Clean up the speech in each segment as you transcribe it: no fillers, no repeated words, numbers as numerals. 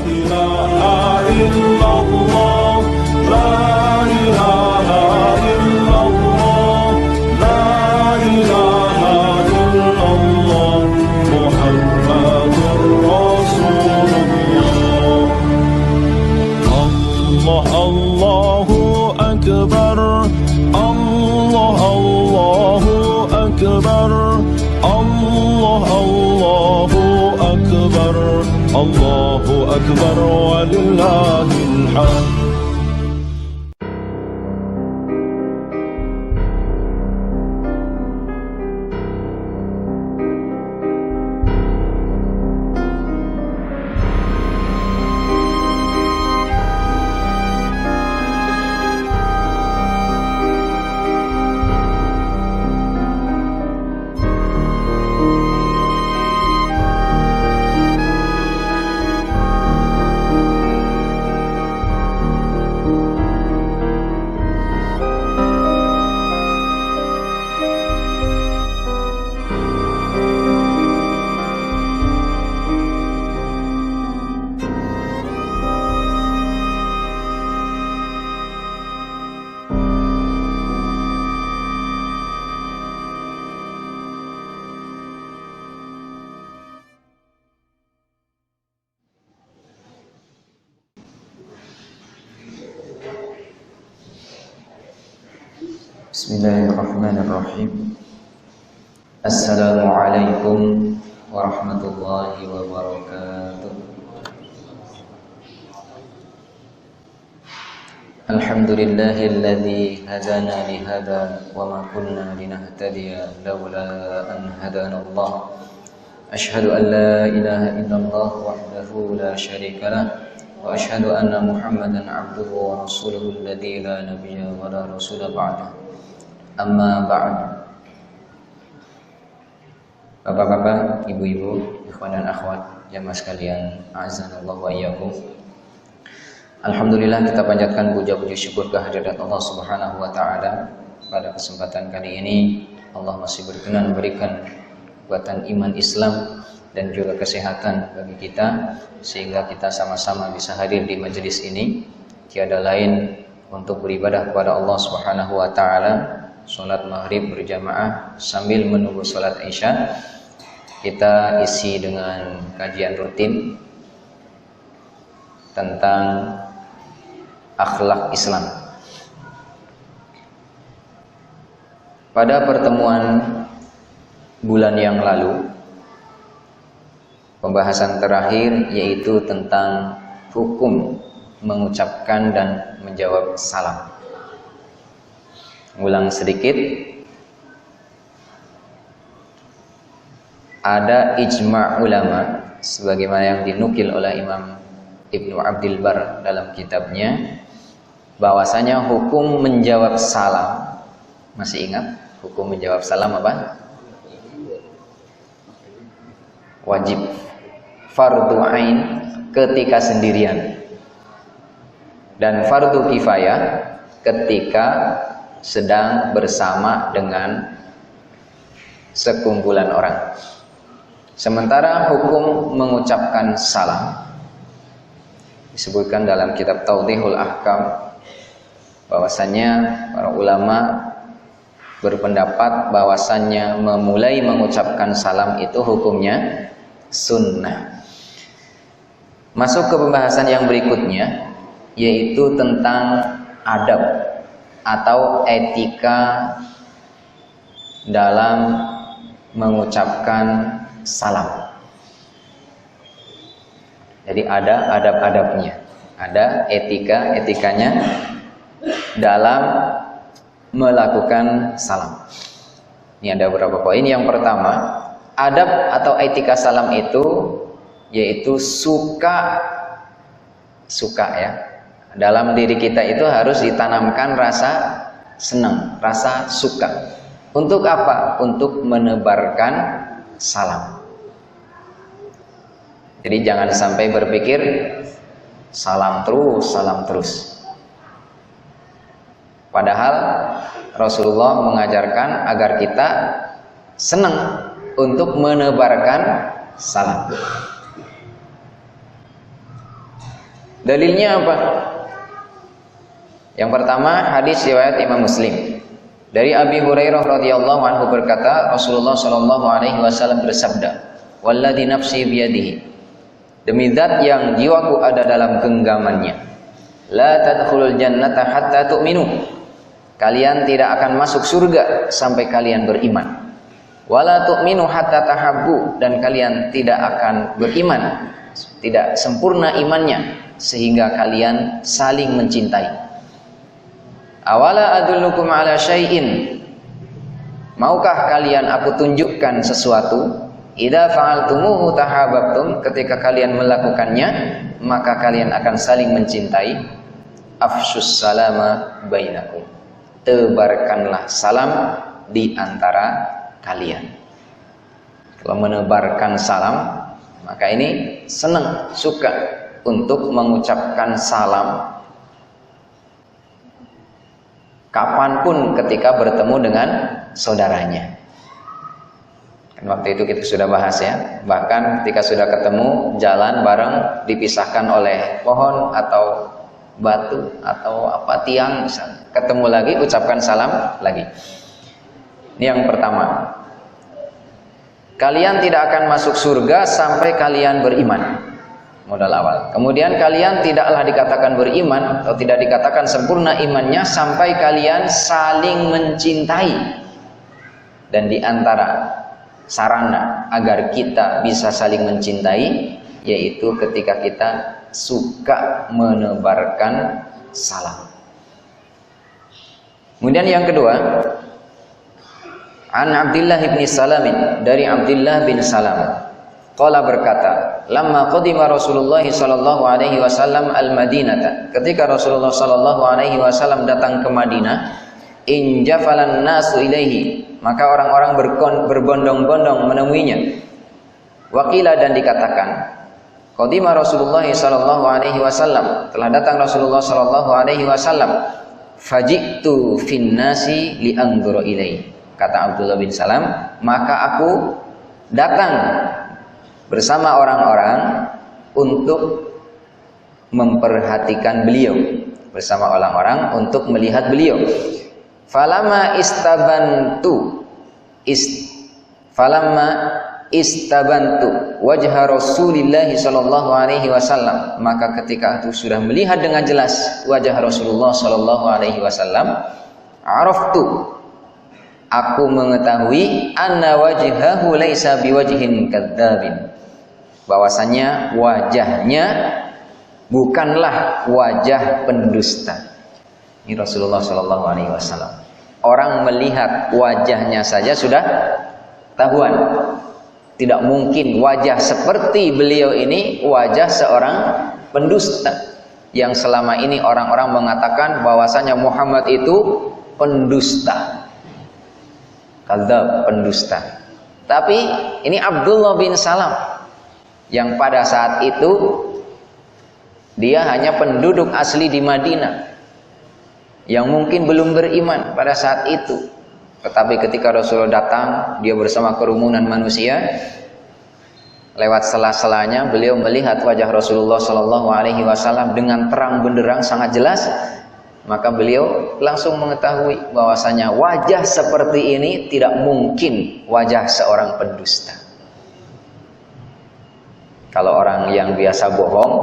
ilaha illallah, la ilaha illallah, la ilaha illallah, Muhammadur Rasulullah. Allah Allahu Akbar, Allah Allahu Akbar, Allah Allahu Akbar, Allahu Akbar walillahil hamd. Bismillahirrahmanirrahim. Assalamualaikum warahmatullahi wabarakatuh. Alhamdulillahilladzi hadana li hadza wa ma kunna linahtadiya laula an hadana Allah. Ashhadu an la ilaha illallah wahdahu la syarika lah wa ashhadu anna Muhammadan abduhu wa rasuluhu alladzi la nabiyya wa la rasula ba'dahu. Amma ba'd. Bapak-bapak, ibu-ibu, ikhwan dan akhwat, jamaah sekalian, a'azzanallahu wa iyyakum. Alhamdulillah, kita panjatkan puja-puji syukur kehadirat Allah Subhanahu wa taala. Pada kesempatan kali ini Allah masih berkenan memberikan kekuatan iman Islam dan juga kesehatan bagi kita sehingga kita sama-sama bisa hadir di majelis ini. Tiada lain untuk beribadah kepada Allah Subhanahu wa taala. Sholat maghrib berjamaah sambil menunggu sholat isya. Kita isi dengan kajian rutin tentang akhlak Islam. Pada pertemuan bulan yang lalu, pembahasan terakhir yaitu tentang hukum mengucapkan dan menjawab salam. Ulang sedikit, ada ijma' ulama sebagaimana yang dinukil oleh Imam Ibnu Abdul Bar dalam kitabnya, bahwasanya hukum menjawab salam, masih ingat hukum menjawab salam apa? Wajib, fardu ain ketika sendirian, dan fardu kifayah ketika sedang bersama dengan sekumpulan orang. Sementara hukum mengucapkan salam disebutkan dalam kitab Tawdihul Ahkam bahwasannya para ulama berpendapat bahwasannya memulai mengucapkan salam itu hukumnya sunnah. Masuk ke pembahasan yang berikutnya, yaitu tentang adab atau etika dalam mengucapkan salam. Jadi ada adab-adabnya, ada etikanya dalam melakukan salam. Ini ada beberapa poin. Yang pertama, adab atau etika salam itu yaitu suka ya. Dalam diri kita itu harus ditanamkan rasa senang, rasa suka. Untuk apa? Untuk menebarkan salam. Jadi jangan sampai berpikir salam terus. Padahal Rasulullah mengajarkan agar kita senang untuk menebarkan salam. Dalilnya apa? Yang pertama, hadis riwayat Imam Muslim. Dari Abi Hurairah radhiyallahu anhu berkata, Rasulullah shallallahu alaihi wasallam bersabda, "Walladzi nafsi biyadihi." Demi zat yang jiwaku ada dalam genggamannya. La tadkhulul jannata hatta tu'minu. Kalian tidak akan masuk surga sampai kalian beriman. Wala tu'minu hatta tahabbu, dan kalian tidak akan beriman, tidak sempurna imannya sehingga kalian saling mencintai. Awala adullukum ala syai'in. Maukah kalian aku tunjukkan sesuatu? Idza fa'altumuhu tahabbtum, ketika kalian melakukannya maka kalian akan saling mencintai. Afsyus salama bainakum. Tebarkanlah salam di antara kalian. Kalau menebarkan salam, maka ini senang, suka untuk mengucapkan salam kapanpun ketika bertemu dengan saudaranya. Kan waktu itu kita sudah bahas ya, bahkan ketika sudah ketemu jalan bareng dipisahkan oleh pohon atau batu atau apa tiang misalnya, ketemu lagi ucapkan salam lagi. Ini yang pertama. Kalian tidak akan masuk surga sampai kalian beriman. Modal awal. Kemudian kalian tidaklah dikatakan beriman atau tidak dikatakan sempurna imannya sampai kalian saling mencintai. Dan di antara sarana agar kita bisa saling mencintai yaitu ketika kita suka menebarkan salam. Kemudian yang kedua, An Abdullah bin Salam, dari Abdullah bin Salam. Qala berkata, lamma qadima Rasulullah sallallahu alaihi wasallam al-Madinata, ketika Rasulullah sallallahu alaihi wasallam datang ke Madinah, injafalan nasu ilaihi, maka orang-orang berbondong-bondong menemuinya. Waqila, dan dikatakan, qadima Rasulullah sallallahu alaihi wasallam, telah datang Rasulullah sallallahu alaihi wasallam, faji'tu fin nasi li anzura ilaihi. Kata Abdullah bin Salam, maka aku datang bersama orang-orang untuk memperhatikan beliau, bersama orang-orang untuk melihat beliau. Falamma istabantu wajha Rasulillah sallallahu alaihi wasallam, maka ketika aku sudah melihat dengan jelas wajah Rasulullah sallallahu alaihi wasallam, araftu, aku mengetahui anna wajhahu laisa biwajhin kadzabin, bahwasanya wajahnya bukanlah wajah pendusta. Ini Rasulullah sallallahu alaihi wasallam. Orang melihat wajahnya saja sudah tahuan. Tidak mungkin wajah seperti beliau ini wajah seorang pendusta. Yang selama ini orang-orang mengatakan bahwasanya Muhammad itu pendusta. Kadzab, pendusta. Tapi ini Abdullah bin Salam yang pada saat itu dia hanya penduduk asli di Madinah yang mungkin belum beriman pada saat itu. Tetapi ketika Rasulullah datang, dia bersama kerumunan manusia, lewat sela-selanya beliau melihat wajah Rasulullah sallallahu alaihi wasallam dengan terang benderang sangat jelas, maka beliau langsung mengetahui bahwasanya wajah seperti ini tidak mungkin wajah seorang pendusta. Kalau orang yang biasa bohong,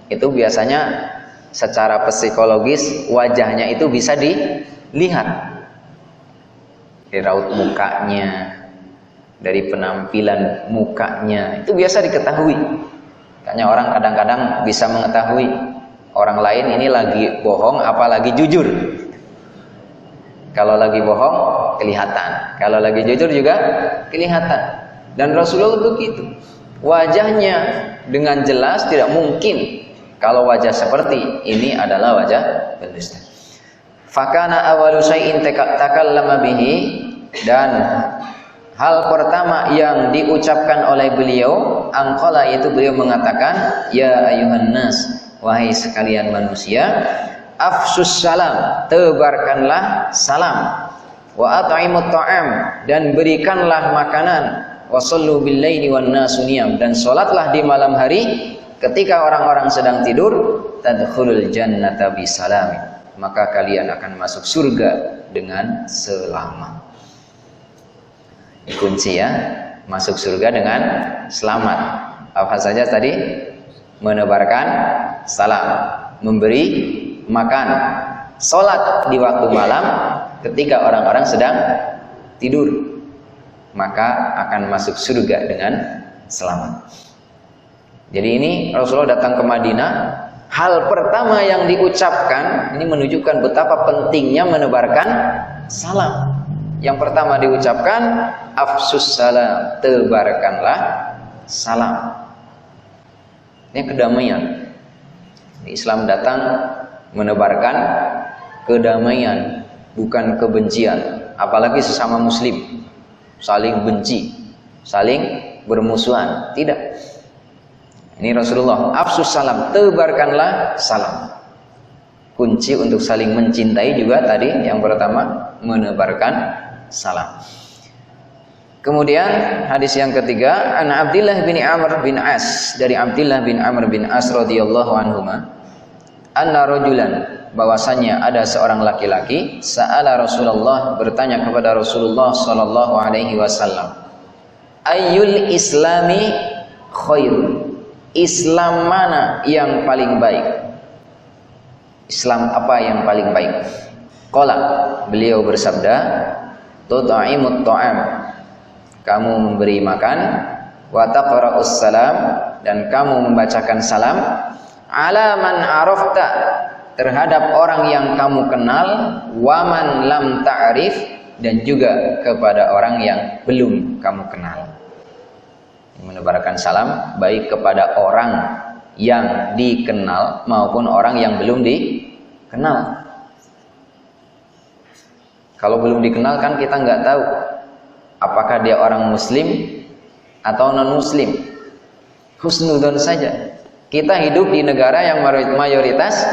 itu biasanya secara psikologis wajahnya itu bisa dilihat. Dari raut mukanya, dari penampilan mukanya, itu biasa diketahui. Makanya orang kadang-kadang bisa mengetahui orang lain ini lagi bohong apalagi jujur. Kalau lagi bohong kelihatan, kalau lagi jujur juga kelihatan. Dan Rasulullah begitu. Wajahnya dengan jelas tidak mungkin kalau wajah seperti ini adalah wajah pendusta. Fakana awalu syai'in takallama bihi, dan hal pertama yang diucapkan oleh beliau angqala, yaitu beliau mengatakan, ya ayuhan nas, wahai sekalian manusia, afsus salam, tebarkanlah salam, wa at'imut ta'am, dan berikanlah makanan, wa sallu bil laili wan nasu niyam, dan salatlah di malam hari ketika orang-orang sedang tidur, tadkhulul jannata bisalamin, maka kalian akan masuk surga dengan selamat. Kunci ya, masuk surga dengan selamat. Apa saja tadi? Menebarkan salam, memberi makan, sholat di waktu malam ketika orang-orang sedang tidur, maka akan masuk surga dengan selamat. Jadi ini Rasulullah datang ke Madinah, hal pertama yang diucapkan ini menunjukkan betapa pentingnya menebarkan salam. Yang pertama diucapkan afsus salam, tebarkanlah salam. Ini kedamaian. Islam datang menebarkan kedamaian, bukan kebencian. Apalagi sesama muslim, saling benci, saling bermusuhan. Tidak. Ini Rasulullah, afsus salam, tebarkanlah salam. Kunci untuk saling mencintai juga tadi yang pertama, menebarkan salam. Kemudian hadis yang ketiga, an Abdullah bin Amr bin As, dari Abdullah bin Amr bin As radhiyallahu anhuma, anna rajulan, bahwasanya ada seorang laki-laki, sa'ala Rasulullah, bertanya kepada Rasulullah sallallahu alaihi wasallam, ayyul islami khair, Islam mana yang paling baik? Islam apa yang paling baik? Qala, beliau bersabda, tut'imut ta'am, kamu memberi makan, wa taqra'us salam, dan kamu membacakan salam, ala man arafta, terhadap orang yang kamu kenal, wa man lam ta'rif, dan juga kepada orang yang belum kamu kenal. Menebarkan salam baik kepada orang yang dikenal maupun orang yang belum dikenal. Kalau belum dikenal kan kita nggak tahu apakah dia orang muslim atau non muslim. Husnudzon saja. Kita hidup di negara yang mayoritas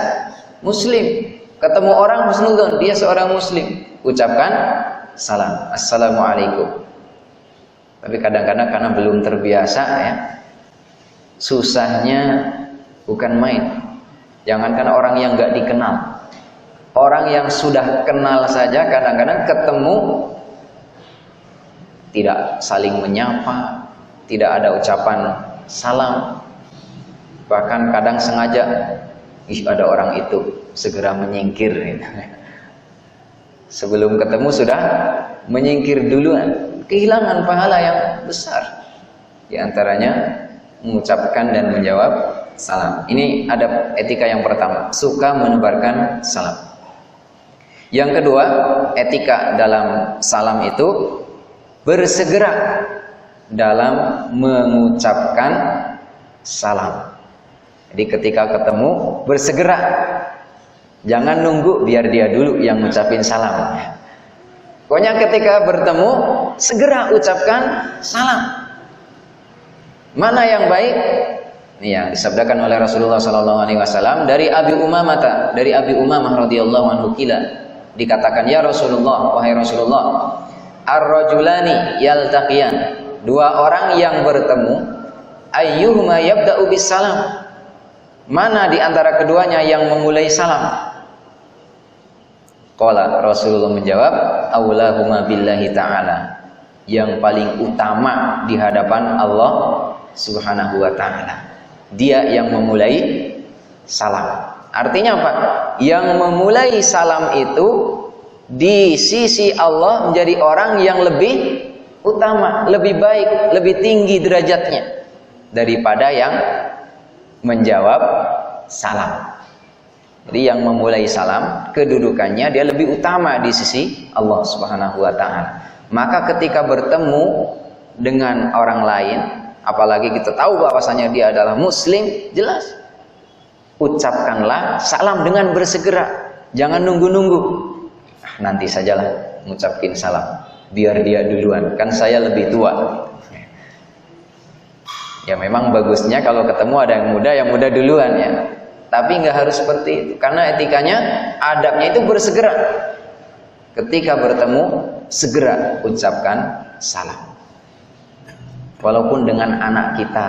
muslim. Ketemu orang husnudzon, dia seorang muslim, ucapkan salam, assalamualaikum. Tapi kadang-kadang karena belum terbiasa ya, susahnya bukan main. Jangankan orang yang nggak dikenal, orang yang sudah kenal saja kadang-kadang ketemu tidak saling menyapa, tidak ada ucapan salam, bahkan kadang sengaja, ada orang itu, segera menyingkir. Sebelum ketemu sudah menyingkir duluan. Kehilangan pahala yang besar. Di antaranya mengucapkan dan menjawab salam. Ini adab etika yang pertama, suka menebarkan salam. Yang kedua, etika dalam salam itu bersegera dalam mengucapkan salam. Jadi ketika ketemu bersegera. Jangan nunggu biar dia dulu yang ngucapin salam. Pokoknya ketika bertemu segera ucapkan salam. Mana yang baik? Ini yang disabdakan oleh Rasulullah SAW dari Abi Umamah, dari Abi Umamah radhiyallahu anhu kila, dikatakan, ya Rasulullah, wahai Rasulullah, ar-rajulani yaltaqiyan, dua orang yang bertemu, ayyuhuma yabda'u bis salam, mana di antara keduanya yang memulai salam? Qala, Rasulullah menjawab, aulahuma billahi ta'ala, yang paling utama di hadapan Allah Subhanahu wa ta'ala, dia yang memulai salam. Artinya apa? Yang memulai salam itu di sisi Allah menjadi orang yang lebih utama, lebih baik, lebih tinggi derajatnya daripada yang menjawab salam. Jadi yang memulai salam, kedudukannya dia lebih utama di sisi Allah Subhanahu wa ta'ala. Maka ketika bertemu dengan orang lain, apalagi kita tahu bahwasanya dia adalah muslim, jelas ucapkanlah salam dengan bersegera. Jangan nunggu-nunggu. Nanti sajalah ngucapin salam, biar dia duluan, kan saya lebih tua. Ya memang bagusnya kalau ketemu ada yang muda duluan ya. Tapi nggak harus seperti itu, karena etikanya, adabnya itu bersegera. Ketika bertemu, segera ucapkan salam. Walaupun dengan anak kita,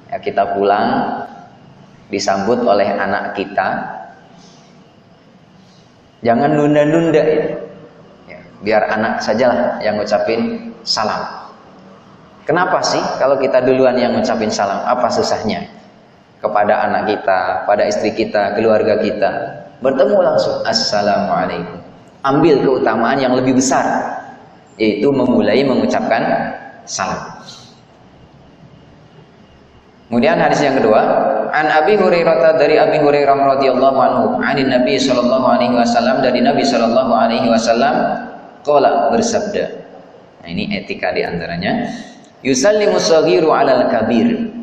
Ya, kita pulang disambut oleh anak kita, jangan nunda-nunda ya, biar anak sajalah yang ngucapin salam. Kenapa sih kalau kita duluan yang ngucapin salam? Apa susahnya? Kepada anak kita, pada istri kita, keluarga kita, bertemu langsung assalamualaikum. Ambil keutamaan yang lebih besar, yaitu memulai mengucapkan salam. Kemudian hadis yang kedua, an Abi Hurairah, dari Abi Hurairah radhiyallahu anhu, anin Nabi sallallahu alaihi wasallam, dari Nabi sallallahu alaihi wasallam qala, bersabda. Nah, ini etika di antaranya, yusallimu shaghiru 'alal kabir.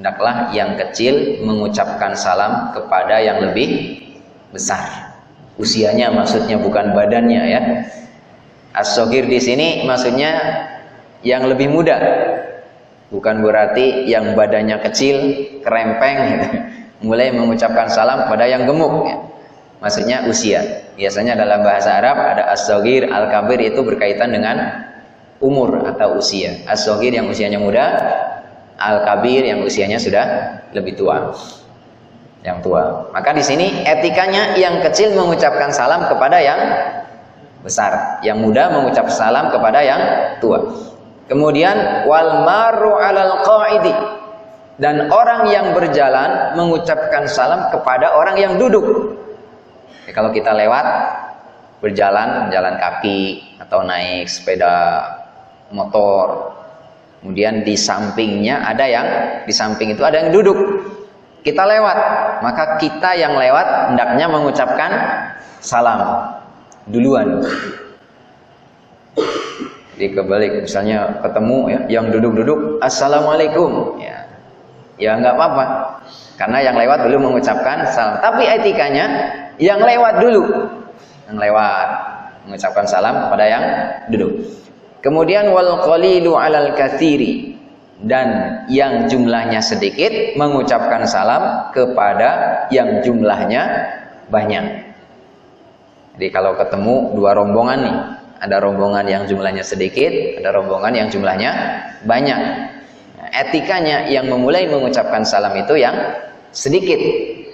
Hendaklah yang kecil mengucapkan salam kepada yang lebih besar. Usianya maksudnya, bukan badannya ya. As-shaghir di sini maksudnya yang lebih muda. Bukan berarti yang badannya kecil, kerempeng gitu, mulai mengucapkan salam pada yang gemuk ya. Maksudnya usia. Biasanya dalam bahasa Arab ada as-shaghir, al-kabir, itu berkaitan dengan umur atau usia. As-shaghir yang usianya muda, al-kabir yang usianya sudah lebih tua. Yang tua. Maka di sini etikanya yang kecil mengucapkan salam kepada yang besar, yang muda mengucap salam kepada yang tua. Kemudian wal maru 'alal qa'idi, dan orang yang berjalan mengucapkan salam kepada orang yang duduk. Ya, kalau kita lewat berjalan, jalan kaki atau naik sepeda motor, kemudian di sampingnya ada yang, di samping itu ada yang duduk, kita lewat, maka kita yang lewat hendaknya mengucapkan salam duluan. Jadi kebalik, misalnya ketemu ya, yang duduk-duduk assalamualaikum, ya nggak apa-apa, karena yang lewat belum mengucapkan salam. Tapi etikanya yang lewat dulu, yang lewat mengucapkan salam kepada yang duduk. Kemudian wal qalilu 'alal katsiri, dan yang jumlahnya sedikit mengucapkan salam kepada yang jumlahnya banyak. Jadi kalau ketemu dua rombongan nih, ada rombongan yang jumlahnya sedikit, ada rombongan yang jumlahnya banyak. Nah, etikanya yang memulai mengucapkan salam itu yang sedikit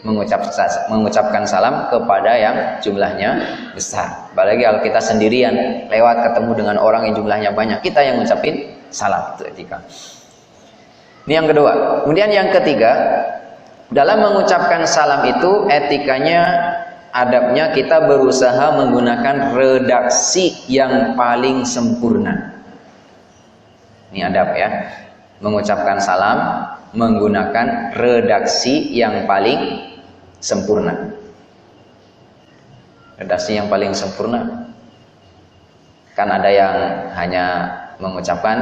mengucapkan salam kepada yang jumlahnya besar. Apalagi kalau kita sendirian lewat ketemu dengan orang yang jumlahnya banyak, kita yang ngucapin salam, itu etika. Ini yang kedua. Kemudian yang ketiga, dalam mengucapkan salam itu etikanya, adabnya kita berusaha menggunakan redaksi yang paling sempurna. Ini adab ya. Mengucapkan salam menggunakan redaksi yang paling sempurna. Redaksi yang paling sempurna. Kan ada yang hanya mengucapkan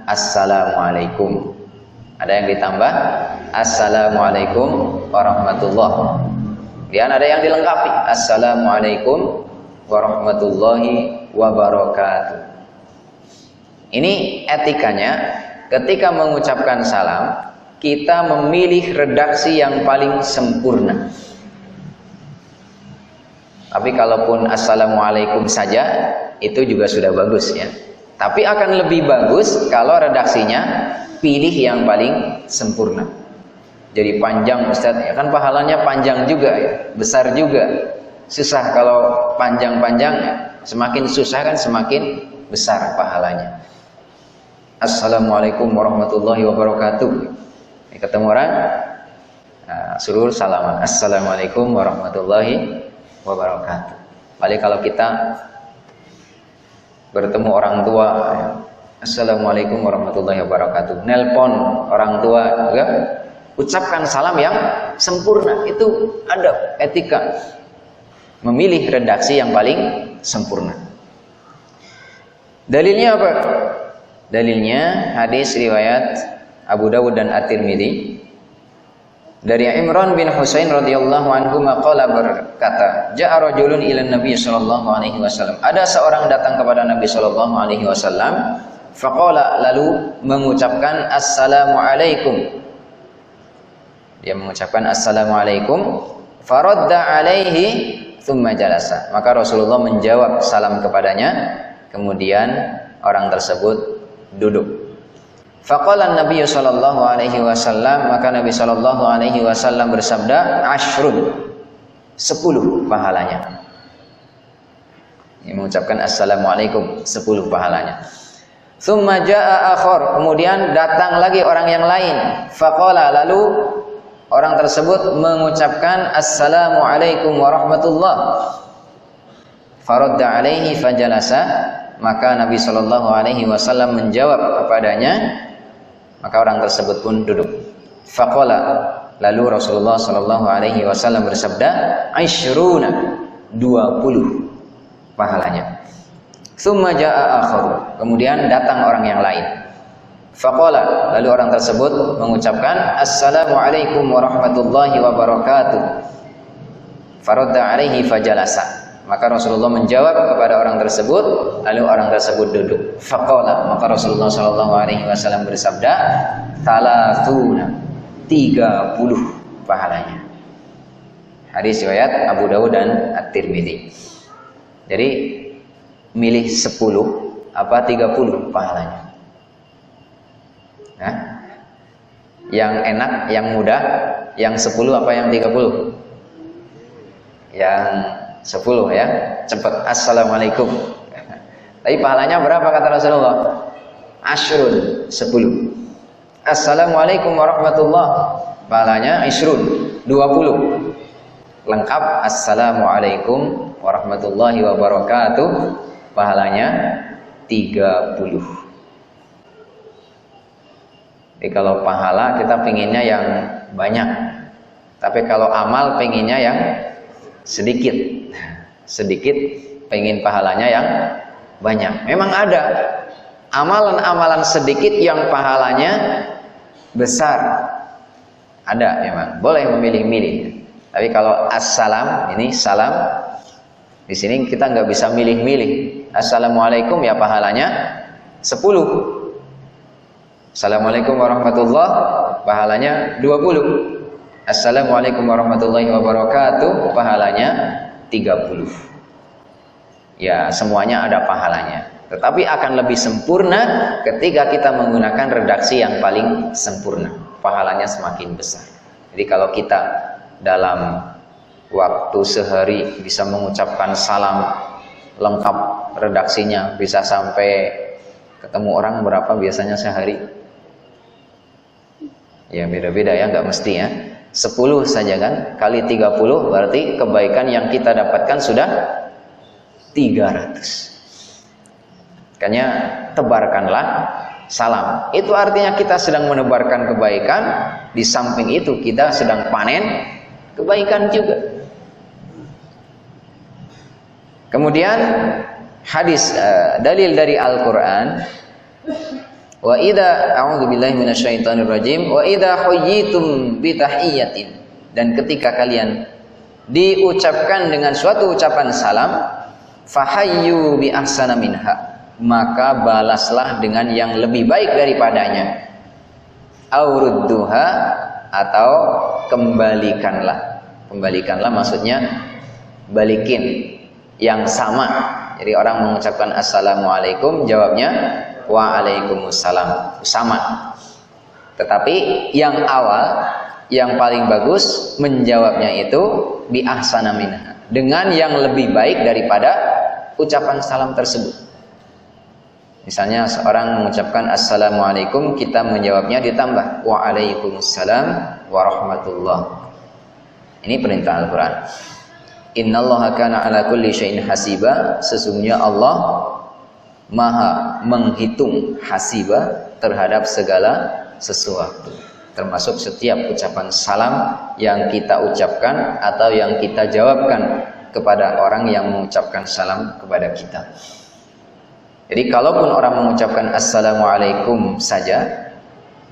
assalamualaikum. Ada yang ditambah assalamualaikum warahmatullahi. Dan ada yang dilengkapi assalamualaikum warahmatullahi wabarakatuh. Ini etikanya, ketika mengucapkan salam kita memilih redaksi yang paling sempurna. Tapi kalaupun assalamualaikum saja itu juga sudah bagus ya. Tapi akan lebih bagus kalau redaksinya pilih yang paling sempurna. Jadi panjang Ustaz, ya kan pahalanya panjang juga ya, besar juga. Susah kalau panjang-panjang ya. Semakin susah kan semakin besar pahalanya. Assalamualaikum warahmatullahi wabarakatuh. Ketemu orang, suruh salaman. Assalamualaikum warahmatullahi wabarakatuh. Paling kalau kita bertemu orang tua, ya. Assalamualaikum warahmatullahi wabarakatuh. Nelpon orang tua juga, ucapkan salam yang sempurna. Itu adab, etika. Memilih redaksi yang paling sempurna. Dalilnya apa? Dalilnya hadis riwayat Abu Dawud dan At-Tirmidzi dari Imran bin Husain radhiyallahu anhu maqala, berkata, ja'a rajulun ila Nabi sallallahu alaihi wasallam. Ada seorang datang kepada Nabi sallallahu alaihi wasallam, faqala, lalu mengucapkan assalamu alaikum. Dia mengucapkan assalamualaikum, faradda alaihi thumma jalasa. Maka Rasulullah menjawab salam kepadanya, kemudian orang tersebut duduk. Faqala Nabi sallallahu alaihi wasallam, maka Nabi sallallahu alaihi wasallam bersabda, ashrun, 10 pahalanya. Ini mengucapkan assalamualaikum, 10 pahalanya. Tsumma jaa akhar, kemudian datang lagi orang yang lain. Faqala, lalu orang tersebut mengucapkan assalamualaikum warahmatullah. Faradda alaihi fajalasa, maka Nabi sallallahu alaihi wasallam menjawab kepadanya, maka orang tersebut pun duduk. Faqala, lalu Rasulullah sallallahu alaihi wasallam bersabda, asyruna, 20 pahalanya. Tsumma jaa akhar, kemudian datang orang yang lain. Faqala, lalu orang tersebut mengucapkan assalamualaikum warahmatullahi wabarakatuh. Faradda alaihi fajalasa, maka Rasulullah menjawab kepada orang tersebut, lalu orang tersebut duduk. Faqala, maka Rasulullah sallallahu alaihi wasallam bersabda, thalathuna, 30 pahalanya. Hadis riwayat Abu Dawud dan At-Tirmidzi. Jadi milih 10 apa 30 pahalanya? Nah, yang enak, yang mudah, yang 10 apa yang 30? Yang 10 ya, cepat. Assalamualaikum. Tapi pahalanya berapa kata Rasulullah? Ashrun, 10. Assalamualaikum warahmatullah, pahalanya ishrun, 20. Lengkap assalamualaikum warahmatullahi wabarakatuh, pahalanya 30. Jadi kalau pahala kita pengennya yang banyak, tapi kalau amal pengennya yang sedikit. Sedikit pengen pahalanya yang banyak. Memang ada amalan-amalan sedikit yang pahalanya besar. Ada memang, boleh memilih-milih. Tapi kalau assalam, ini salam, di sini kita nggak bisa milih-milih. Assalamualaikum ya pahalanya 10. Assalamualaikum warahmatullah, pahalanya 20. Assalamualaikum warahmatullahi wabarakatuh, pahalanya 30. Ya, semuanya ada pahalanya. Tetapi akan lebih sempurna ketika kita menggunakan redaksi yang paling sempurna. Pahalanya semakin besar. Jadi kalau kita dalam waktu sehari bisa mengucapkan salam lengkap redaksinya, bisa sampai ketemu orang berapa biasanya sehari? Ya beda-beda ya, nggak mesti ya. 10 saja kan, kali 30 berarti kebaikan yang kita dapatkan sudah 300. Makanya tebarkanlah salam. Itu artinya kita sedang menebarkan kebaikan, di samping itu kita sedang panen kebaikan juga. Kemudian hadis dalil dari Al-Qur'an, wa idza a'udzubillahi minasyaitonir rajim wa idza huyyitum bi tahiyyatin, dan ketika kalian diucapkan dengan suatu ucapan salam, fahayyu bi ahsana minha, maka balaslah dengan yang lebih baik daripadanya, aurudduha, atau kembalikanlah. Kembalikanlah maksudnya balikin yang sama. Jadi orang mengucapkan assalamualaikum, jawabnya waalaikumsalam, sama. Tetapi yang awal, yang paling bagus menjawabnya itu bi ahsana minha, dengan yang lebih baik daripada ucapan salam tersebut. Misalnya seorang mengucapkan assalamualaikum, kita menjawabnya ditambah waalaikumsalam warahmatullah. Ini perintah Al-Quran. Innallaha kana ala kulli syai'in hasiba, sesungguhnya Allah maha menghitung hasiba terhadap segala sesuatu, termasuk setiap ucapan salam yang kita ucapkan atau yang kita jawabkan kepada orang yang mengucapkan salam kepada kita. Jadi kalaupun orang mengucapkan assalamualaikum saja,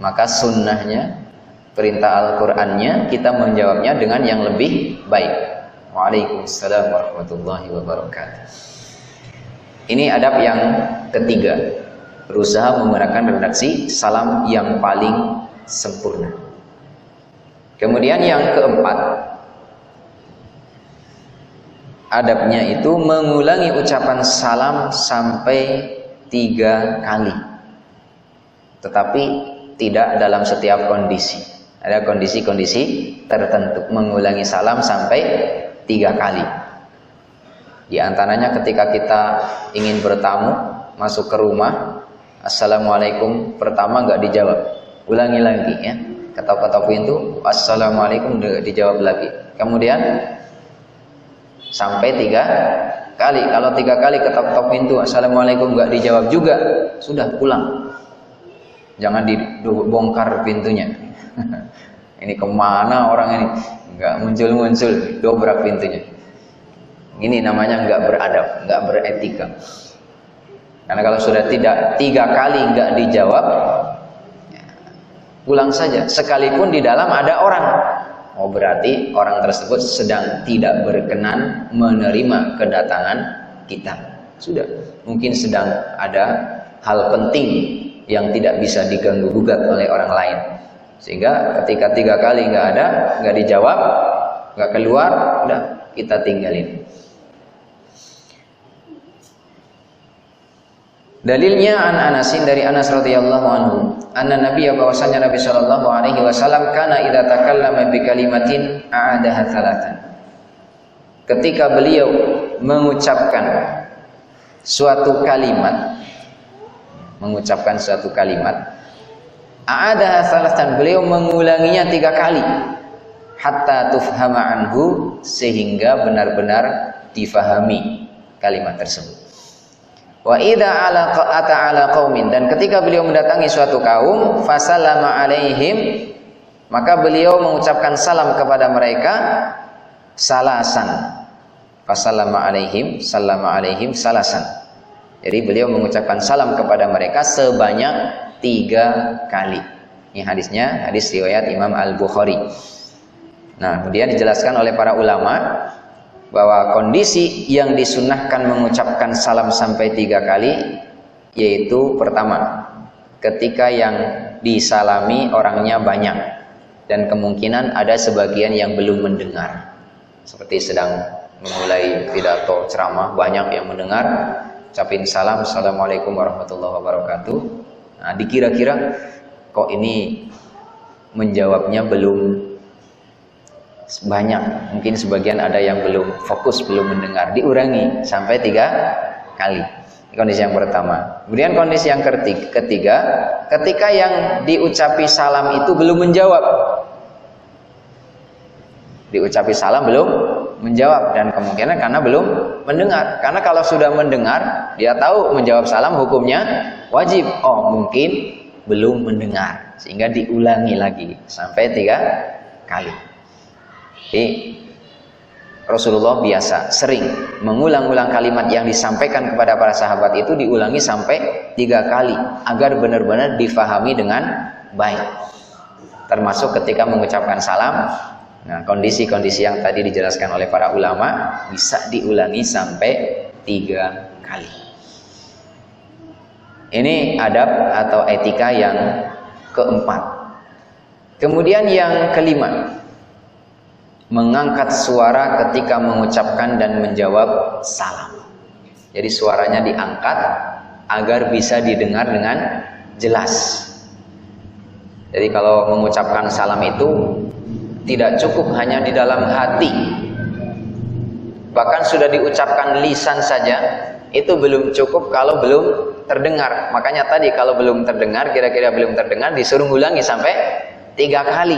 maka sunnahnya, perintah Al-Qur'annya, kita menjawabnya dengan yang lebih baik. Waalaikumsalam warahmatullahi wabarakatuh. Ini adab yang ketiga, berusaha menggunakan redaksi salam yang paling sempurna. Kemudian yang keempat, adabnya itu mengulangi ucapan salam sampai 3 kali. tetapi tidak dalam setiap kondisi. Ada kondisi-kondisi tertentu mengulangi salam sampai 3 kali. Di antaranya ketika kita ingin bertamu, masuk ke rumah, assalamualaikum, pertama nggak dijawab, ulangi lagi ya. Ketok-ketok pintu, assalamualaikum, nggak dijawab lagi. Kemudian sampai 3 kali. Kalau 3 kali ketok-ketok pintu, assalamualaikum, nggak dijawab juga, sudah pulang. Jangan dibongkar pintunya. Ini kemana orang ini? Nggak muncul-muncul, dobrak pintunya. Ini namanya nggak beradab, nggak beretika. Karena kalau sudah tidak 3 kali nggak dijawab, pulang saja. Sekalipun di dalam ada orang, oh berarti orang tersebut sedang tidak berkenan menerima kedatangan kita. Sudah, mungkin sedang ada hal penting yang tidak bisa diganggu gugat oleh orang lain, sehingga ketika 3 kali nggak ada, nggak dijawab, nggak keluar, udah kita tinggalin. Dalilnya an Anasin, dari Anas radhiyallahu anhu, anna Nabiya, bahwasanya Nabi sallallahu alaihi wasallam kana idza takallama bi kalimatin a'adaha thalathan. Ketika beliau mengucapkan suatu kalimat, a'adaha thalathan, beliau mengulanginya 3 kali, hatta tufhama anhu, sehingga benar-benar difahami kalimat tersebut. Wa idza ata ala qaumin, dan ketika beliau mendatangi suatu kaum, fasallama alaihim, maka beliau mengucapkan salam kepada mereka salasan. Fasallama alaihim, sallama alaihim salasan. Jadi beliau mengucapkan salam kepada mereka sebanyak 3 kali. Ini hadisnya, hadis riwayat Imam Al-Bukhari. Nah, kemudian dijelaskan oleh para ulama bahwa kondisi yang disunnahkan mengucapkan salam sampai 3 kali, yaitu pertama, ketika yang disalami orangnya banyak dan kemungkinan ada sebagian yang belum mendengar, seperti sedang memulai pidato ceramah, banyak yang mendengar, ucapin salam, assalamualaikum warahmatullahi wabarakatuh. Nah, dikira-kira kok ini menjawabnya belum banyak, mungkin sebagian ada yang belum fokus, belum mendengar, diurangi sampai 3 kali. Kondisi yang pertama. Kemudian kondisi yang ketiga, ketika yang diucapi salam itu belum menjawab, diucapi salam belum menjawab, dan kemungkinan karena belum mendengar. Karena kalau sudah mendengar, dia tahu menjawab salam hukumnya wajib. Oh, mungkin belum mendengar, sehingga diulangi lagi sampai 3 kali. Jadi Rasulullah biasa sering mengulang-ulang kalimat yang disampaikan kepada para sahabat itu, diulangi sampai 3 kali agar benar-benar difahami dengan baik. Termasuk ketika mengucapkan salam. Nah, kondisi-kondisi yang tadi dijelaskan oleh para ulama bisa diulangi sampai 3 kali. Ini adab atau etika yang keempat. Kemudian yang kelima, mengangkat suara ketika mengucapkan dan menjawab salam. Jadi suaranya diangkat agar bisa didengar dengan jelas. Jadi kalau mengucapkan salam itu tidak cukup hanya di dalam hati, bahkan sudah diucapkan lisan saja itu belum cukup kalau belum terdengar. Makanya tadi kalau belum terdengar, kira-kira belum terdengar, disuruh ulangi sampai 3 kali.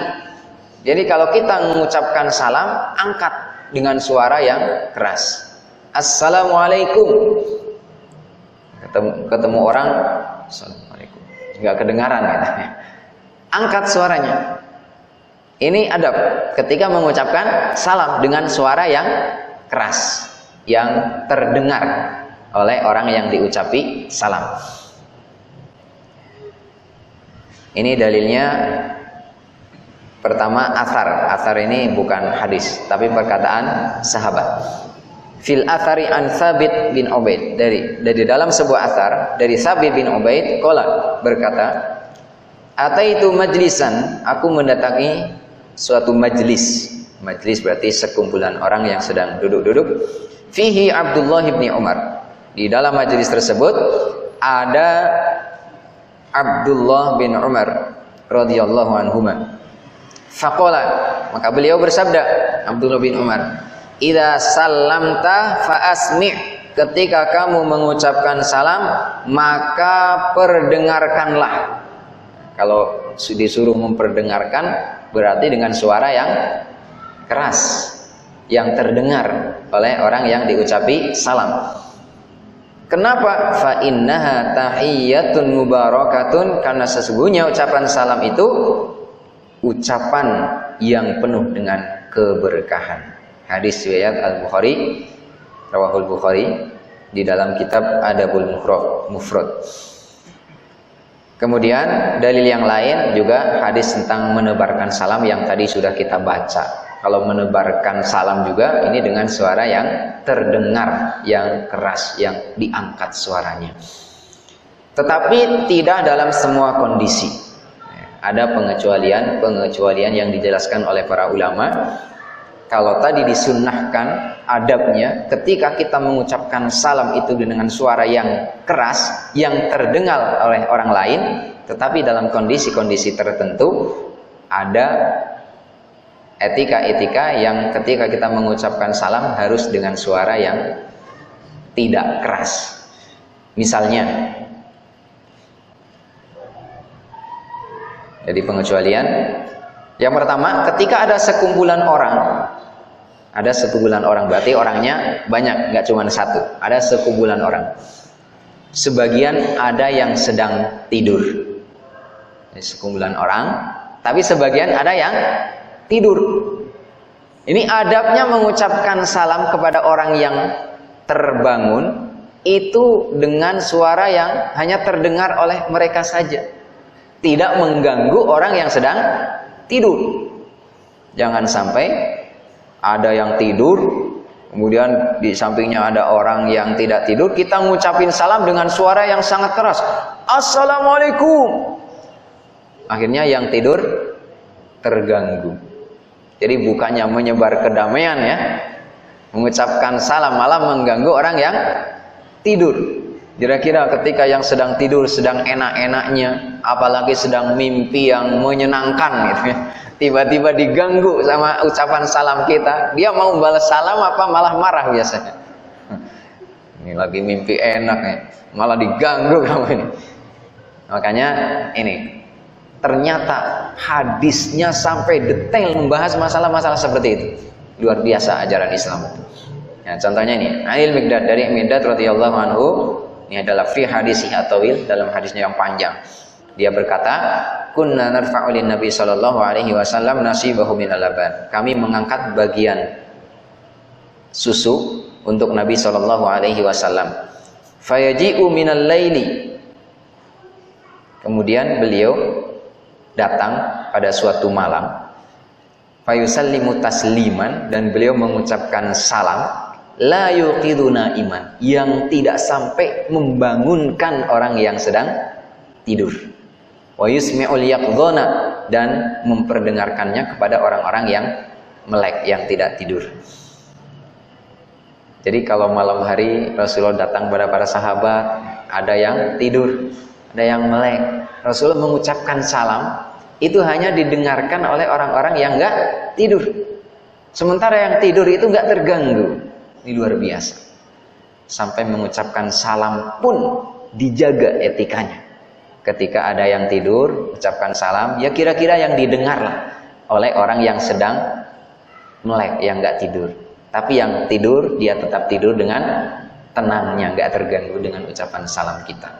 Jadi kalau kita mengucapkan salam, angkat dengan suara yang keras. Assalamualaikum. Ketemu orang, assalamualaikum, nggak kedengaran katanya. Angkat suaranya. Ini adab ketika mengucapkan salam dengan suara yang keras, yang terdengar oleh orang yang diucapi salam. Ini dalilnya. Pertama, athar ini bukan hadis, tapi perkataan sahabat. Fil athari an Thabit bin Ubaid, dari dalam sebuah athar dari Thabit bin Ubaid, qala, berkata, ataitu majlisan, aku mendatangi suatu majlis. Majlis berarti sekumpulan orang yang sedang duduk-duduk. Fihi Abdullah bin Umar, di dalam majlis tersebut ada Abdullah bin Umar radhiyallahu anhuma. Faqala, maka beliau bersabda, Abdullah bin Umar, "Idza sallamta fa asmi'." Ketika kamu mengucapkan salam, maka perdengarkanlah. Kalau disuruh memperdengarkan, berarti dengan suara yang keras, yang terdengar oleh orang yang diucapi salam. Kenapa? Fa innaha tahiyyatun mubarakatun, karena sesungguhnya ucapan salam itu ucapan yang penuh dengan keberkahan. Hadis riwayat Al-Bukhari, rawahul Bukhari di dalam kitab Adabul Mufrad. Kemudian dalil yang lain juga hadis tentang menebarkan salam yang tadi sudah kita baca. Kalau menebarkan salam juga ini dengan suara yang terdengar, yang keras, yang diangkat suaranya. Tetapi tidak dalam semua kondisi. Ada pengecualian yang dijelaskan oleh para ulama. Kalau tadi disunnahkan adabnya ketika kita mengucapkan salam itu dengan suara yang keras, yang terdengar oleh orang lain, tetapi dalam kondisi-kondisi tertentu ada etika-etika yang ketika kita mengucapkan salam harus dengan suara yang tidak keras. Misalnya, jadi pengecualian yang pertama, ketika ada sekumpulan orang, berarti orangnya banyak, nggak cuma satu, ada sekumpulan orang. Sebagian ada yang sedang tidur, jadi sekumpulan orang, tapi sebagian ada yang tidur. Ini adabnya mengucapkan salam kepada orang yang terbangun itu dengan suara yang hanya terdengar oleh mereka saja, tidak mengganggu orang yang sedang tidur. Jangan sampai ada yang tidur, kemudian di sampingnya ada orang yang tidak tidur, kita ngucapin salam dengan suara yang sangat keras, "Assalamualaikum." Akhirnya yang tidur terganggu. Jadi bukannya menyebar kedamaian ya, mengucapkan salam malah mengganggu orang yang tidur. Kira-kira ketika yang sedang tidur sedang enak-enaknya, apalagi sedang mimpi yang menyenangkan gitu ya, tiba-tiba diganggu sama ucapan salam kita, dia mau balas salam apa malah marah biasanya. Ini lagi mimpi enak ya, malah diganggu kamu ini. Makanya ini ternyata hadisnya sampai detail membahas masalah-masalah seperti itu. Luar biasa ajaran Islam. Ya, contohnya ini, Anil Miqdad, dari Miqdad radhiyallahu anhu. Ini adalah fi hadisih at-tawil, dalam hadisnya yang panjang. Dia berkata, "Kunna narfa'u lin Nabi sallallahu alaihi wasallam nasibahu minal laban." Kami mengangkat bagian susu untuk Nabi sallallahu alaihi wasallam. Fayaji'u minal laili. Kemudian beliau datang pada suatu malam, fayusallimu tasliman, dan beliau mengucapkan salam, la yuqiduna iman, yang tidak sampai membangunkan orang yang sedang tidur, wa yusmi'ul yaqdhana, dan memperdengarkannya kepada orang-orang yang melek, yang tidak tidur. Jadi kalau malam hari Rasulullah datang kepada para sahabat, ada yang tidur, ada yang melek, Rasulullah mengucapkan salam, itu hanya didengarkan oleh orang-orang yang enggak tidur. Sementara yang tidur itu enggak terganggu. Ini luar biasa. Sampai mengucapkan salam pun dijaga etikanya. Ketika ada yang tidur, ucapkan salam, ya kira-kira yang didengarlah oleh orang yang sedang melek, yang enggak tidur. Tapi yang tidur, dia tetap tidur dengan tenangnya, enggak terganggu dengan ucapan salam kita.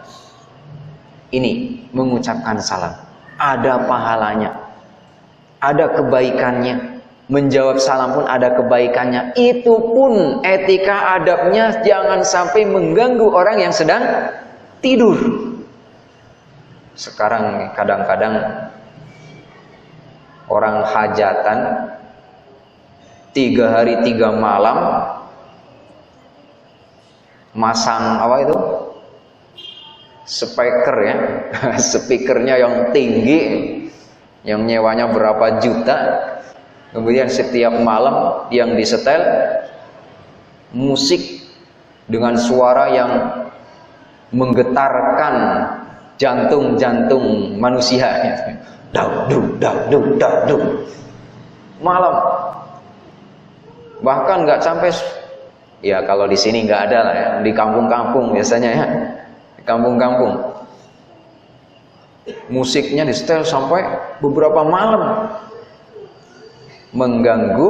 Ini mengucapkan salam, ada pahalanya, ada kebaikannya. Menjawab salam pun ada kebaikannya. Itu pun etika adabnya jangan sampai mengganggu orang yang sedang tidur. Sekarang kadang-kadang orang hajatan 3 hari 3 malam masang apa itu? Speaker ya, speakernya yang tinggi, yang nyewanya berapa juta. Kemudian setiap malam yang disetel musik dengan suara yang menggetarkan jantung-jantung manusia. Dau. Malam. Bahkan nggak sampai, ya kalau di sini nggak ada lah ya, di kampung-kampung biasanya ya, di kampung-kampung musiknya di setel sampai beberapa malam, mengganggu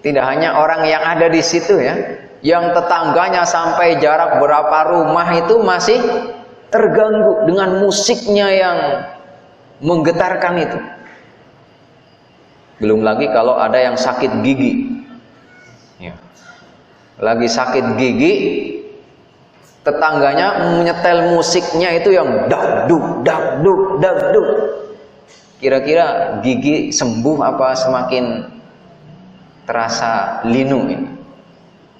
tidak hanya orang yang ada di situ ya, yang tetangganya sampai jarak berapa rumah itu masih terganggu dengan musiknya yang menggetarkan itu. Belum lagi kalau ada yang sakit gigi ya. Lagi sakit gigi, tetangganya menyetel musiknya itu yang dagduk. Kira-kira gigi sembuh apa semakin terasa linu ini?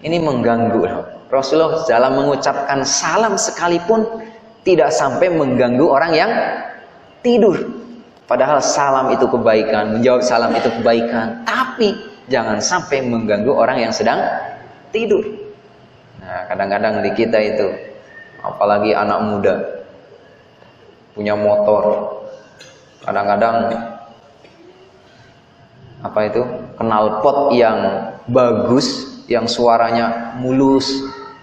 Ini mengganggu. Rasulullah dalam mengucapkan salam sekalipun tidak sampai mengganggu orang yang tidur. Padahal salam itu kebaikan, menjawab salam itu kebaikan, tapi jangan sampai mengganggu orang yang sedang tidur. Nah, kadang-kadang di kita itu, apalagi anak muda punya motor, kadang-kadang apa itu, knalpot yang bagus, yang suaranya mulus,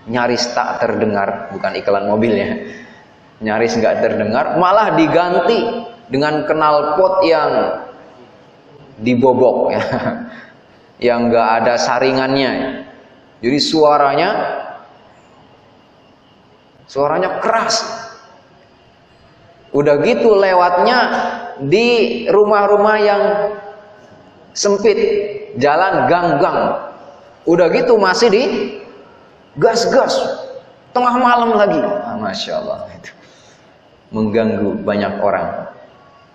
nyaris tak terdengar, bukan iklan mobil ya, nyaris nggak terdengar, malah diganti dengan knalpot yang dibobok ya, yang nggak ada saringannya, jadi suaranya keras. Udah gitu lewatnya di rumah-rumah yang sempit, jalan gang-gang. Udah gitu masih di gas-gas tengah malam lagi. Masya Allah, itu mengganggu banyak orang.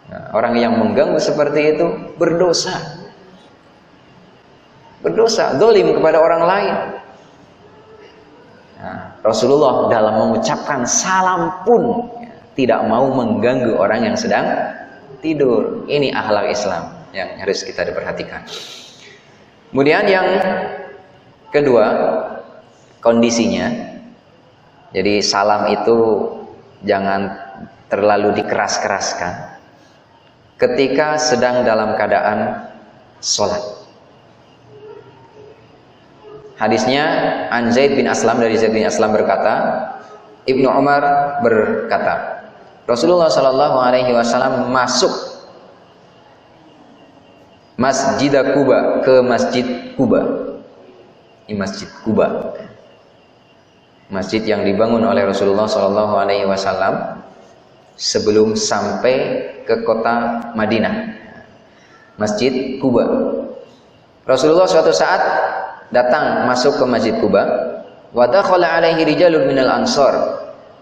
Nah, orang yang mengganggu seperti itu berdosa, zalim kepada orang lain. Nah, Rasulullah dalam mengucapkan salam pun tidak mau mengganggu orang yang sedang tidur. Ini akhlak Islam yang harus kita perhatikan. Kemudian yang kedua, kondisinya. Jadi salam itu jangan terlalu dikeras-keraskan ketika sedang dalam keadaan sholat. Hadisnya an Zaid bin Aslam, dari Zaid bin Aslam berkata, Ibnu Umar berkata, Rasulullah Shallallahu Alaihi Wasallam masuk Masjid Quba, ke Masjid Quba. Ini Masjid Quba, masjid yang dibangun oleh Rasulullah Shallallahu Alaihi Wasallam sebelum sampai ke kota Madinah. Masjid Quba. Rasulullah suatu saat datang masuk ke Masjid Quba. Wa dakhala alaihi rijalun minal ansor,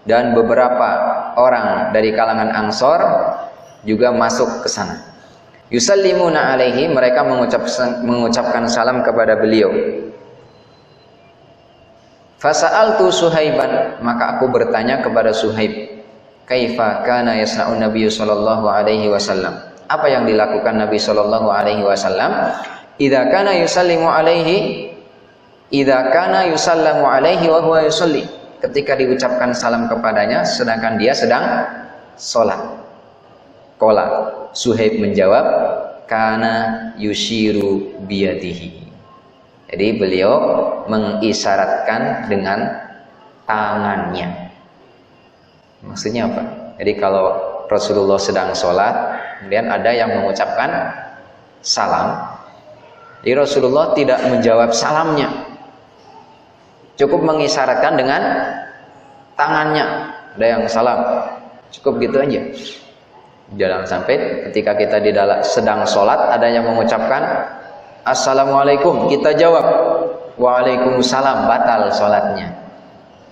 dan beberapa orang dari kalangan Ansor juga masuk ke sana. Yusallimuna alaihi, mereka mengucapkan salam kepada beliau. Fasa'altu Suhaiban, maka aku bertanya kepada Suhaib, kaifa kana yasna'un Nabi sallallahu alaihi wasallam? Apa yang dilakukan Nabi sallallahu alaihi wasallam? Idza kana yusallimu alaihi wa huwa yusalli. Ketika diucapkan salam kepadanya sedangkan dia sedang sholat. Qala, Suhaib menjawab, kana yushiru biyadihi. Jadi beliau mengisyaratkan dengan tangannya. Maksudnya apa? Jadi kalau Rasulullah sedang sholat, kemudian ada yang mengucapkan salam, jadi Rasulullah tidak menjawab salamnya, cukup mengisyaratkan dengan tangannya. Ada yang salam, cukup gitu aja. Jangan sampai ketika kita sedang sholat ada yang mengucapkan Assalamualaikum, kita jawab Waalaikumsalam, batal sholatnya.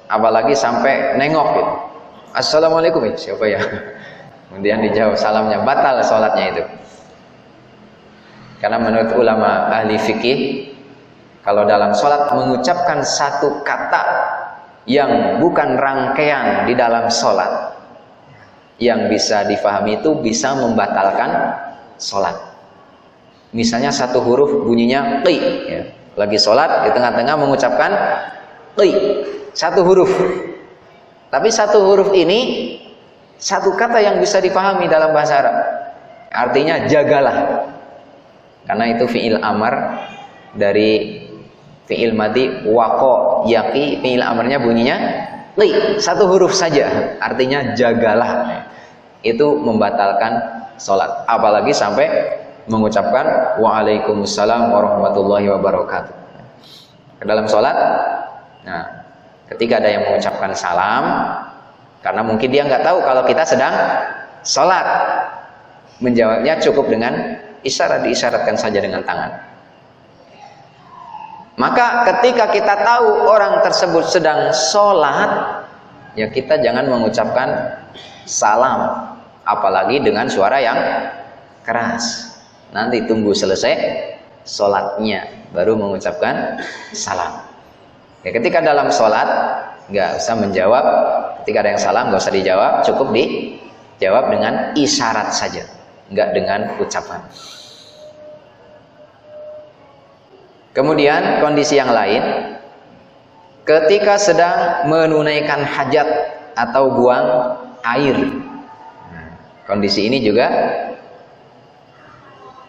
Apalagi sampai nengok gitu, Assalamualaikum, siapa ya? Kemudian dijawab salamnya, batal sholatnya itu. Karena menurut ulama ahli fikih, kalau dalam sholat mengucapkan satu kata yang bukan rangkaian di dalam sholat, yang bisa difahami itu bisa membatalkan sholat. Misalnya satu huruf bunyinya qi, ya. Lagi sholat di tengah-tengah mengucapkan qi, satu huruf. Tapi satu huruf ini Satu kata yang bisa dipahami dalam bahasa Arab. Artinya jagalah. Karena itu fi'il amar dari fi'il madhi waqo yaqi, fi'il amarnya bunyinya li, satu huruf saja. Artinya jagalah. Itu membatalkan sholat. Apalagi sampai mengucapkan waalaikumsalam warahmatullahi wabarakatuh. Ke dalam sholat, nah, ketika ada yang mengucapkan salam, karena mungkin dia nggak tahu kalau kita sedang sholat, menjawabnya cukup dengan isyarat, diisyaratkan saja dengan tangan. Maka ketika kita tahu orang tersebut sedang sholat, ya kita jangan mengucapkan salam, apalagi dengan suara yang keras. Nanti tunggu selesai sholatnya baru mengucapkan salam. Ya, ketika dalam sholat nggak usah menjawab. Ketika ada yang salam nggak usah dijawab, cukup dijawab dengan isyarat saja, nggak dengan ucapan. Kemudian kondisi yang lain, ketika sedang menunaikan hajat atau buang air. Kondisi ini juga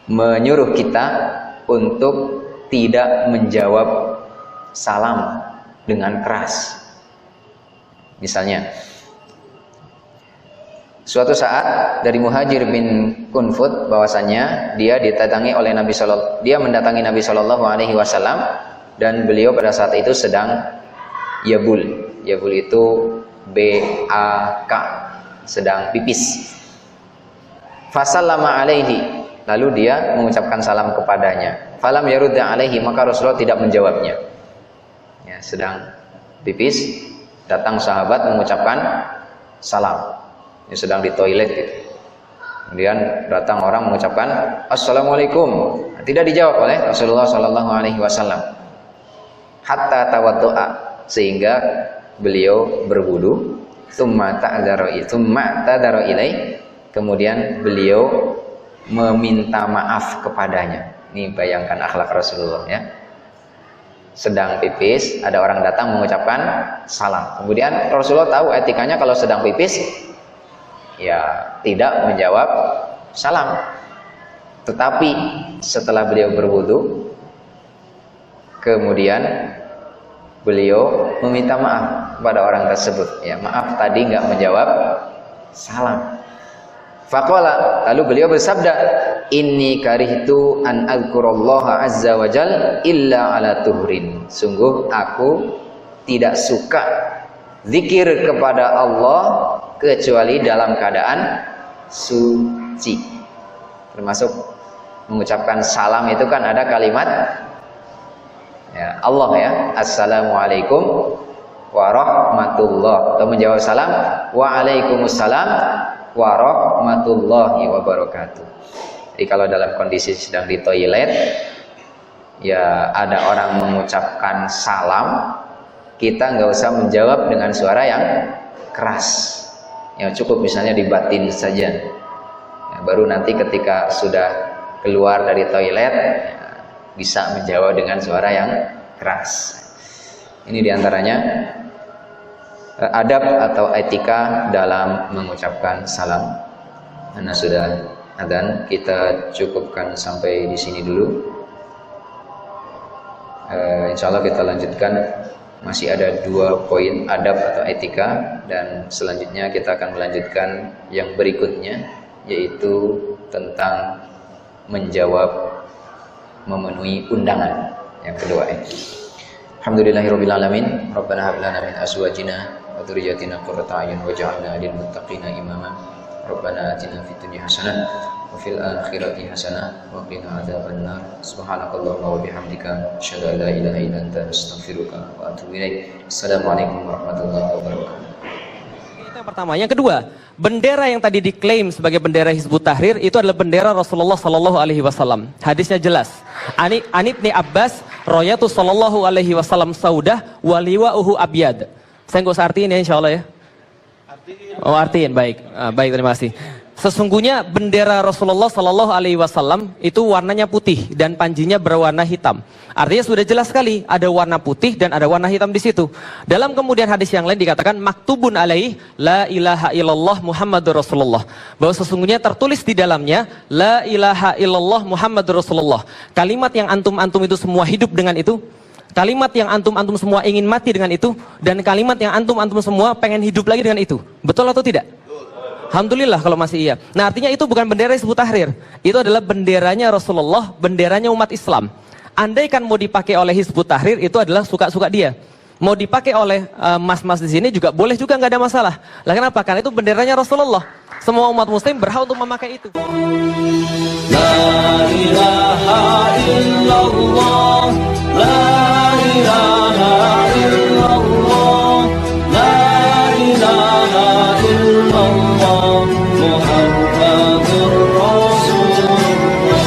menyuruh kita untuk tidak menjawab salam dengan keras. Misalnya, suatu saat dari Muhajir bin Kunfud, bahwasannya dia mendatangi Nabi Shallallahu Alaihi Wasallam, dan beliau pada saat itu sedang yabul. Yabul itu B-A-K, sedang pipis. Fasallama alaihi, lalu dia mengucapkan salam kepadanya. Falam yarudda alaihi, maka Rasulullah tidak menjawabnya. Ya, sedang pipis, datang sahabat mengucapkan salam. Ya, sedang di toilet gitu. Kemudian datang orang mengucapkan assalamualaikum, tidak dijawab oleh Rasulullah Shallallahu Alaihi Wasallam. Hatta tawaddu'a, sehingga beliau berwudu. Tsumma ta'dzara ilai, kemudian beliau meminta maaf kepadanya. Ini bayangkan akhlak Rasulullah ya. Sedang pipis, ada orang datang mengucapkan salam. Kemudian Rasulullah tahu etikanya kalau sedang pipis, ya tidak menjawab salam. Tetapi setelah beliau berwudu, kemudian beliau meminta maaf kepada orang tersebut. Ya, maaf tadi nggak menjawab salam. Faqala, lalu beliau bersabda, inni karihtu an azkurallaha azza wa jal illa ala tuhrin. Sungguh aku tidak suka zikir kepada Allah kecuali dalam keadaan suci. Termasuk mengucapkan salam itu kan ada kalimat ya, Allah ya, assalamualaikum warahmatullah, atau menjawab salam waalaikumsalam warahmatullahi wabarakatuh. Jadi kalau dalam kondisi sedang di toilet, ya ada orang mengucapkan salam, kita nggak usah menjawab dengan suara yang keras. Ya cukup misalnya dibatin saja. Ya, baru nanti ketika sudah keluar dari toilet, ya, bisa menjawab dengan suara yang keras. Ini diantaranya adab atau etika dalam mengucapkan salam. Karena sudah adzan, kita cukupkan sampai di sini dulu. Insya Allah kita lanjutkan, masih ada 2 poin adab atau etika, dan selanjutnya kita akan melanjutkan yang berikutnya, yaitu tentang menjawab, memenuhi undangan yang kedua ini. Alhamdulillahirabbil alamin, Rabbana hab lana min azwajina wa dzurriyyatina qurrata a'yun waj'alna lil muttaqina imama. Rabbana atina fid dunya hasanah wa fil akhirati hasanah wa qina adzabannar. Subhanakallahumma wa bihamdika asyhadu an la ilaha illa anta astaghfiruka wa atubu ilaik. Assalamualaikum warahmatullahi wabarakatuh. Itu yang pertama. Yang kedua, bendera yang tadi diklaim sebagai bendera Hizbut Tahrir itu adalah bendera Rasulullah Sallallahu Alaihi Wasallam. Hadisnya jelas. Anibni Abbas, royatu Sallallahu Alaihi Wasallam saudah waliwa'uhu abyad. Saya nggak usah artiin ya, insya Allah ya. Oh artiin, baik. Baik, terima kasih. Sesungguhnya bendera Rasulullah Sallallahu Alaihi Wasallam itu warnanya putih dan panjinya berwarna hitam. Artinya sudah jelas sekali ada warna putih dan ada warna hitam di situ. Dalam kemudian hadis yang lain dikatakan maktubun alaih la ilaha illallah Muhammadur Rasulullah. Bahwa sesungguhnya tertulis di dalamnya la ilaha illallah Muhammadur Rasulullah. Kalimat yang antum-antum itu semua hidup dengan itu. Kalimat yang antum-antum semua ingin mati dengan itu. Dan kalimat yang antum-antum semua pengen hidup lagi dengan itu. Betul atau tidak? Alhamdulillah kalau masih iya. Nah artinya itu bukan bendera Hizbut Tahrir. Itu adalah benderanya Rasulullah, benderanya umat Islam. Andaikan mau dipakai oleh Hizbut Tahrir itu adalah suka-suka dia. Mau dipakai oleh mas-mas di sini juga boleh juga, nggak ada masalah. Lah kenapa? Karena itu benderanya Rasulullah. Semua umat muslim berhak untuk memakai itu. La ilaha illallah, la ilaha illallah, la ilaha illallah, Muhammadur Rasulullah.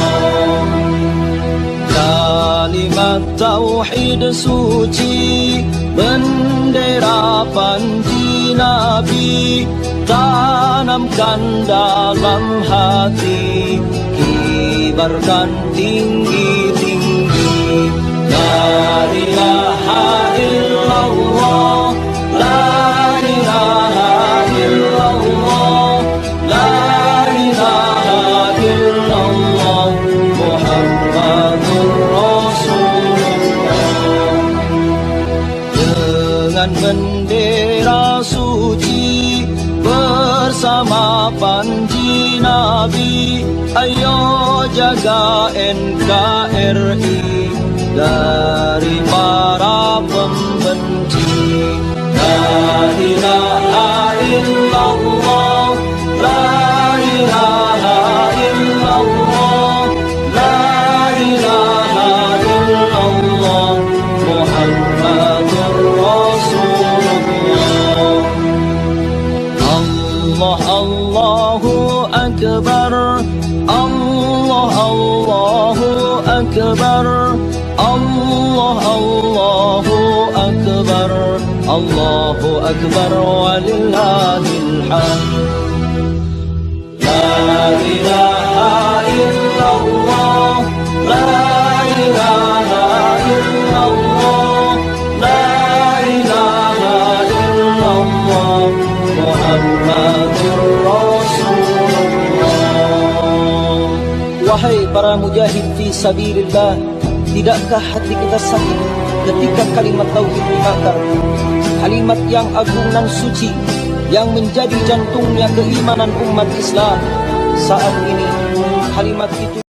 Kalimat tauhid suci, bendera panji Nabi, tanamkan dalam hati, kibarkan tinggi-tinggi. La ilaha illallah, la ilaha illallah, la ilaha illallah, Muhammadur Rasulullah. Dengan bendera suci bersama panji Nabi, ayo jaga NKRI dari para pembenci. La ilaha illallah, la ilaha illallah, la ilaha illallah, Muhammadur Rasulullah. Allah Allahu Akbar, Allah Allahu Akbar, Allah Allahu Akbar, Allahu Akbar walillahil hamd. La ilaha illallah, la ilaha illallah, la ilaha illallah, Muhammadur Rasulullah. Wahai para mujahid fi sabilillah, tidakkah hati kita sakit ketika kalimat tauhid dibakar? Kalimat yang agung dan suci yang menjadi jantungnya keimanan umat Islam. Saat ini kalimat itu